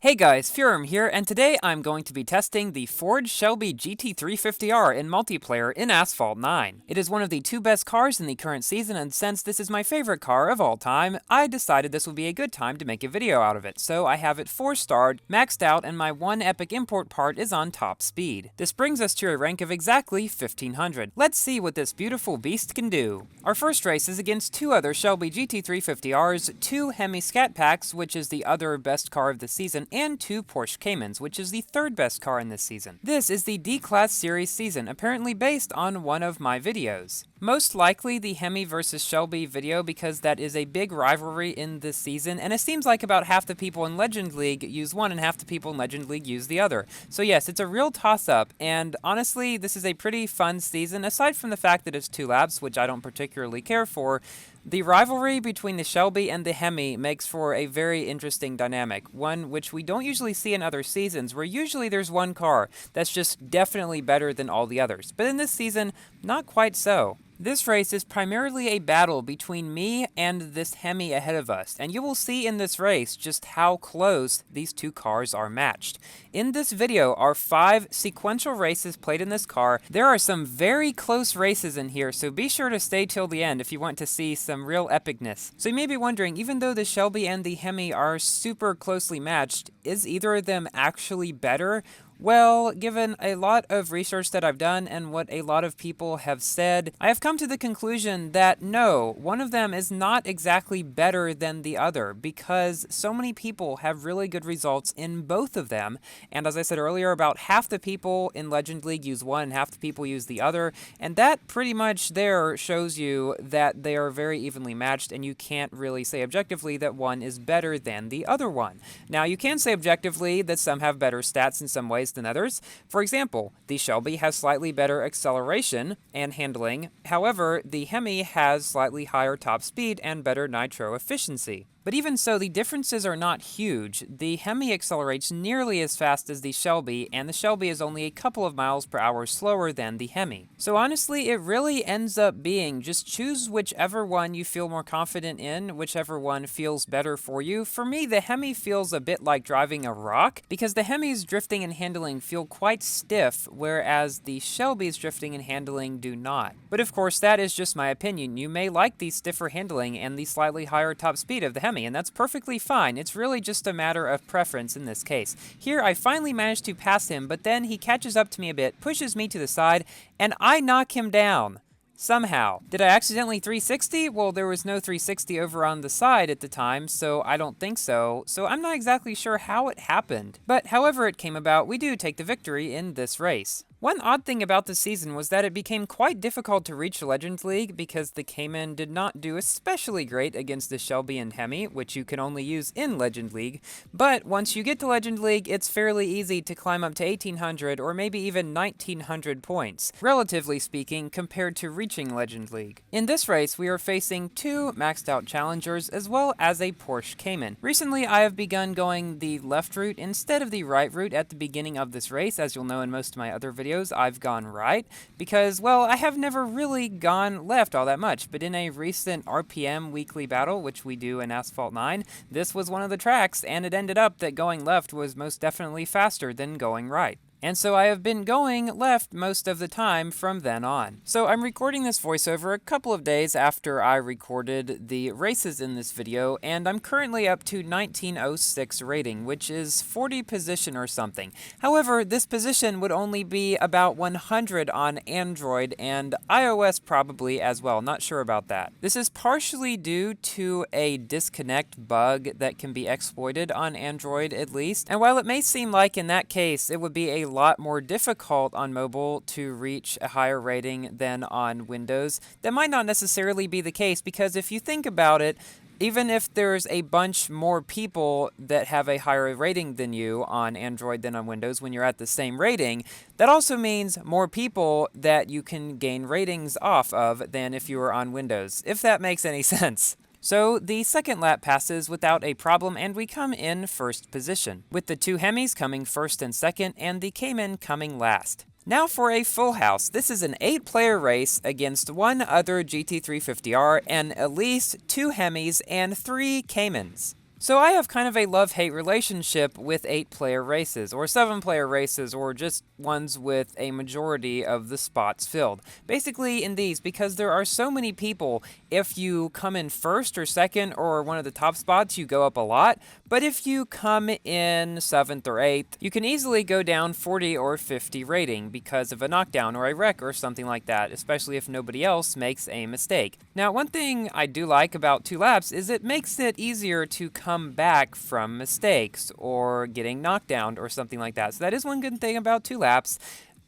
Hey guys, Furum here, and today I'm going to be testing the Ford Shelby GT350R in multiplayer in Asphalt 9. It is one of the two best cars in the current season, and since this is my favorite car of all time, I decided this would be a good time to make a video out of it. So I have it 4-starred, maxed out, and my one epic import part is on top speed. This brings us to a rank of exactly 1500. Let's see what this beautiful beast can do. Our first race is against two other Shelby GT350Rs, two Hemi Scat Packs, which is the other best car of the season, and two Porsche Caymans, which is the third best car in this season. This is the D-Class Series season, apparently based on one of my videos. Most likely the Hemi versus Shelby video because that is a big rivalry in this season, and it seems like about half the people in Legend League use one and half the people in Legend League use the other. So yes, it's a real toss-up, and honestly, this is a pretty fun season, aside from the fact that it's 2 laps, which I don't particularly care for. The rivalry between the Shelby and the Hemi makes for a very interesting dynamic, one which we don't usually see in other seasons, where usually there's one car that's just definitely better than all the others. But in this season, not quite so. This race is primarily a battle between me and this Hemi ahead of us, and you will see in this race just how close these two cars are matched. In this video are 5 sequential races played in this car. There are some very close races in here, so be sure to stay till the end if you want to see some real epicness. So you may be wondering, even though the Shelby and the Hemi are super closely matched, is either of them actually better? Well, given a lot of research that I've done and what a lot of people have said, I have come to the conclusion that no, one of them is not exactly better than the other because so many people have really good results in both of them. And as I said earlier, about half the people in Legend League use one and half the people use the other. And that pretty much there shows you that they are very evenly matched and you can't really say objectively that one is better than the other one. Now, you can say objectively that some have better stats in some ways than others. For example, the Shelby has slightly better acceleration and handling. However, the Hemi has slightly higher top speed and better nitro efficiency. But even so, the differences are not huge. The Hemi accelerates nearly as fast as the Shelby, and the Shelby is only a couple of miles per hour slower than the Hemi. So honestly, it really ends up being just choose whichever one you feel more confident in, whichever one feels better for you. For me, the Hemi feels a bit like driving a rock, because the Hemi's drifting and handling feel quite stiff, whereas the Shelby's drifting and handling do not. But of course, that is just my opinion. You may like the stiffer handling and the slightly higher top speed of the Hemi, and that's perfectly fine. It's really just a matter of preference in this case. Here, I finally managed to pass him, but then he catches up to me a bit, pushes me to the side, and I knock him down. Somehow. Did I accidentally 360? Well, there was no 360 over on the side at the time, so I don't think so. So I'm not exactly sure how it happened. But however it came about, we do take the victory in this race. One odd thing about this season was that it became quite difficult to reach Legends League because the Cayman did not do especially great against the Shelby and Hemi, which you can only use in Legend League. But once you get to Legend League, it's fairly easy to climb up to 1800 or maybe even 1900 points, relatively speaking, compared to reaching Legend League. In this race, we are facing 2 maxed out challengers as well as a Porsche Cayman. Recently, I have begun going the left route instead of the right route at the beginning of this race. As you'll know in most of my other videos, I've gone right because, well, I have never really gone left all that much, but in a recent RPM weekly battle, which we do in Asphalt 9, this was one of the tracks, and it ended up that going left was most definitely faster than going right. And so I have been going left most of the time from then on. So I'm recording this voiceover a couple of days after I recorded the races in this video, and I'm currently up to 1906 rating, which is 40 position or something. However, this position would only be about 100 on Android and iOS probably as well, not sure about that. This is partially due to a disconnect bug that can be exploited on Android at least, and while it may seem like in that case it would be a lot more difficult on mobile to reach a higher rating than on Windows, that might not necessarily be the case, because if you think about it, even if there's a bunch more people that have a higher rating than you on Android than on Windows when you're at the same rating, that also means more people that you can gain ratings off of than if you were on Windows, if that makes any sense. So the second lap passes without a problem, and we come in first position, with the 2 Hemis coming first and second, and the Cayman coming last. Now for a full house. This is an 8-player race against one other GT350R and at least 2 Hemis and 3 Caymans. So I have kind of a love-hate relationship with 8-player races, or 7-player races, or just ones with a majority of the spots filled. Basically in these, because there are so many people, if you come in first or second or one of the top spots, you go up a lot. But if you come in 7th or 8th, you can easily go down 40 or 50 rating because of a knockdown or a wreck or something like that, especially if nobody else makes a mistake. Now, one thing I do like about 2 laps is it makes it easier to come back from mistakes or getting knocked down or something like that. So that is one good thing about 2 laps.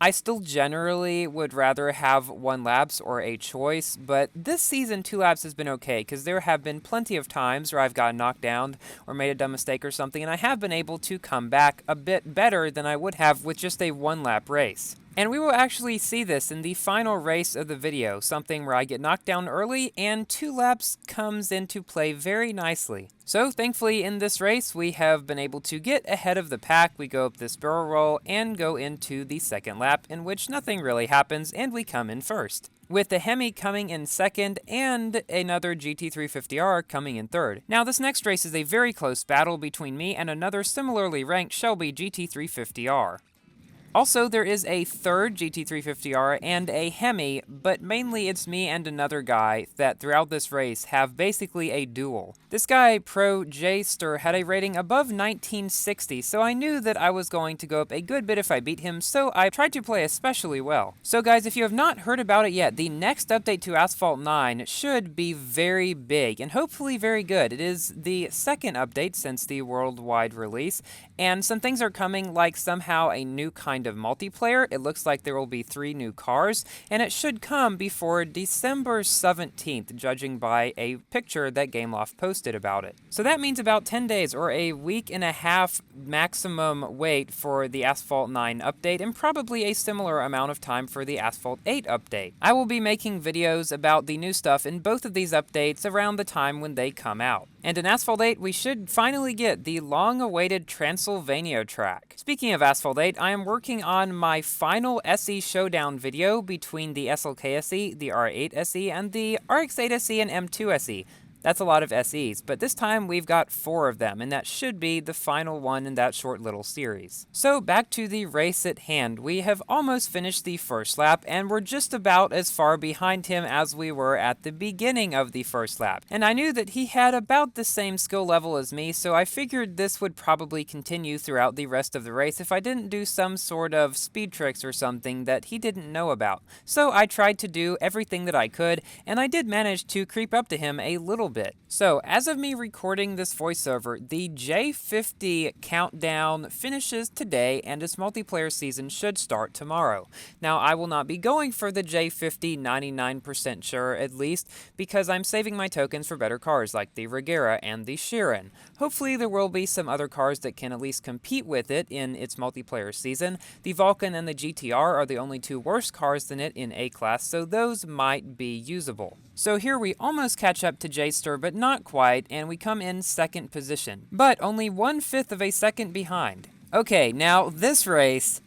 I still generally would rather have 1 laps or a choice, but this season 2 laps has been okay because there have been plenty of times where I've gotten knocked down or made a dumb mistake or something, and I have been able to come back a bit better than I would have with just a 1-lap race. And we will actually see this in the final race of the video, something where I get knocked down early and 2 laps comes into play very nicely. So thankfully in this race we have been able to get ahead of the pack. We go up this barrel roll and go into the 2nd lap in which nothing really happens and we come in first, with the Hemi coming in 2nd and another GT350R coming in 3rd. Now this next race is a very close battle between me and another similarly ranked Shelby GT350R. Also, there is a 3rd GT350R and a Hemi, but mainly it's me and another guy that throughout this race have basically a duel. This guy, Pro J-Ster, had a rating above 1960, so I knew that I was going to go up a good bit if I beat him, so I tried to play especially well. So guys, if you have not heard about it yet, the next update to Asphalt 9 should be very big and hopefully very good. It is the 2nd update since the worldwide release, and some things are coming, like somehow a new kind of multiplayer. It looks like there will be 3 new cars, and it should come before December 17th, judging by a picture that Gameloft posted about it. So that means about 10 days or a week and a half maximum wait for the Asphalt 9 update, and probably a similar amount of time for the Asphalt 8 update. I will be making videos about the new stuff in both of these updates around the time when they come out. And in Asphalt 8, we should finally get the long-awaited Transylvania track. Speaking of Asphalt 8, I am working on my final SE showdown video between the SLK SE, the R8 SE, and the RX8 SE and M2 SE. That's a lot of SEs, but this time we've got 4 of them, and that should be the final one in that short little series. So back to the race at hand. We have almost finished the first lap, and we're just about as far behind him as we were at the beginning of the first lap. And I knew that he had about the same skill level as me, so I figured this would probably continue throughout the rest of the race if I didn't do some sort of speed tricks or something that he didn't know about. So I tried to do everything that I could, and I did manage to creep up to him a little bit. So, as of me recording this voiceover, the J50 countdown finishes today and its multiplayer season should start tomorrow. Now, I will not be going for the J50 99% sure at least, because I'm saving my tokens for better cars like the Regera and the Chiron. Hopefully there will be some other cars that can at least compete with it in its multiplayer season. The Vulcan and the GTR are the only 2 worse cars than it in A-Class, so those might be usable. So here we almost catch up to J-Ster, but not quite, and we come in 2nd position, but only 1/5 of a second behind. Okay, now this race...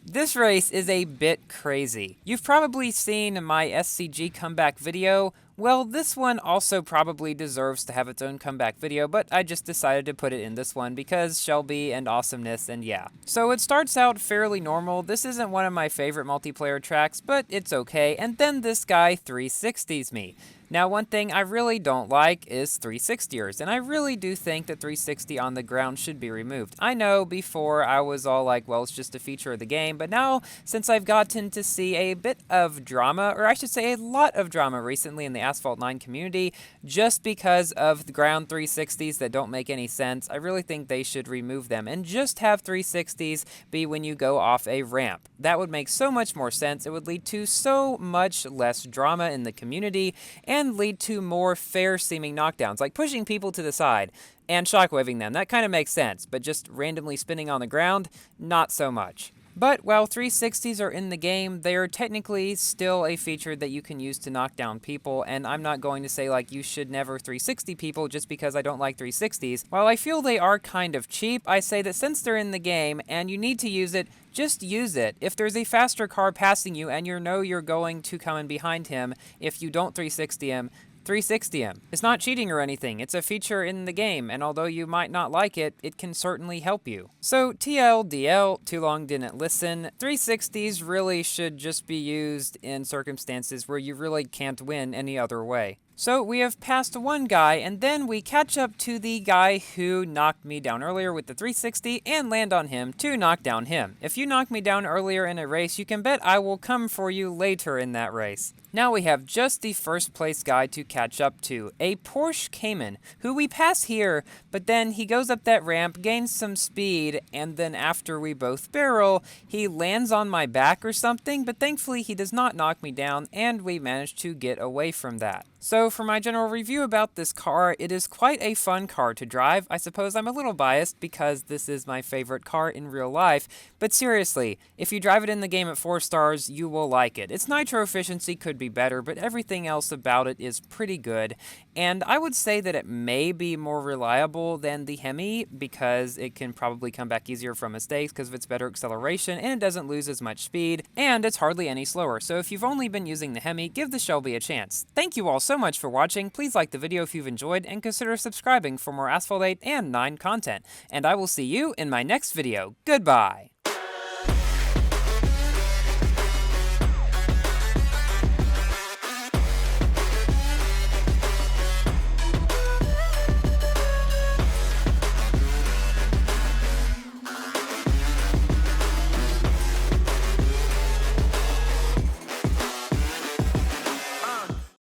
This race is a bit crazy. You've probably seen my SCG comeback video. Well, this one also probably deserves to have its own comeback video, but I just decided to put it in this one because Shelby and awesomeness, and yeah. So it starts out fairly normal. This isn't one of my favorite multiplayer tracks, but it's okay, and then this guy 360s me. Now, one thing I really don't like is 360ers, and I really do think that 360 on the ground should be removed. I know before I was all like, well, it's just a feature of the game, but now, since I've gotten to see a bit of drama, or I should say a lot of drama recently in the Asphalt 9 community, just because of the ground 360s that don't make any sense, I really think they should remove them, and just have 360s be when you go off a ramp. That would make so much more sense. It would lead to so much less drama in the community, and lead to more fair-seeming knockdowns, like pushing people to the side and shockwaving them. That kind of makes sense, but just randomly spinning on the ground, not so much. But while 360s are in the game, they are technically still a feature that you can use to knock down people, and I'm not going to say like you should never 360 people just because I don't like 360s. While I feel they are kind of cheap, I say that since they're in the game and you need to use it, just use it. If there's a faster car passing you and you know you're going to come in behind him, if you don't 360 him, 360 him. It's not cheating or anything, it's a feature in the game, and although you might not like it, it can certainly help you. So TLDL, too long didn't listen. 360s really should just be used in circumstances where you really can't win any other way. So we have passed one guy, and then we catch up to the guy who knocked me down earlier with the 360 and land on him to knock down him. If you knock me down earlier in a race, you can bet I will come for you later in that race. Now we have just the first place guy to catch up to, a Porsche Cayman, who we pass here, but then he goes up that ramp, gains some speed, and then after we both barrel, he lands on my back or something, but thankfully he does not knock me down, and we manage to get away from that. So for my general review about this car, it is quite a fun car to drive. I suppose I'm a little biased because this is my favorite car in real life, but seriously, if you drive it in the game at 4 stars, you will like it. Its nitro efficiency could be better, but everything else about it is pretty good, and I would say that it may be more reliable than the Hemi because it can probably come back easier from mistakes because of its better acceleration, and it doesn't lose as much speed, and it's hardly any slower. So if you've only been using the Hemi, give the Shelby a chance. Thank you all so much for watching. Please like the video if you've enjoyed, and consider subscribing for more Asphalt 8 and 9 content. And I will see you in my next video. Goodbye!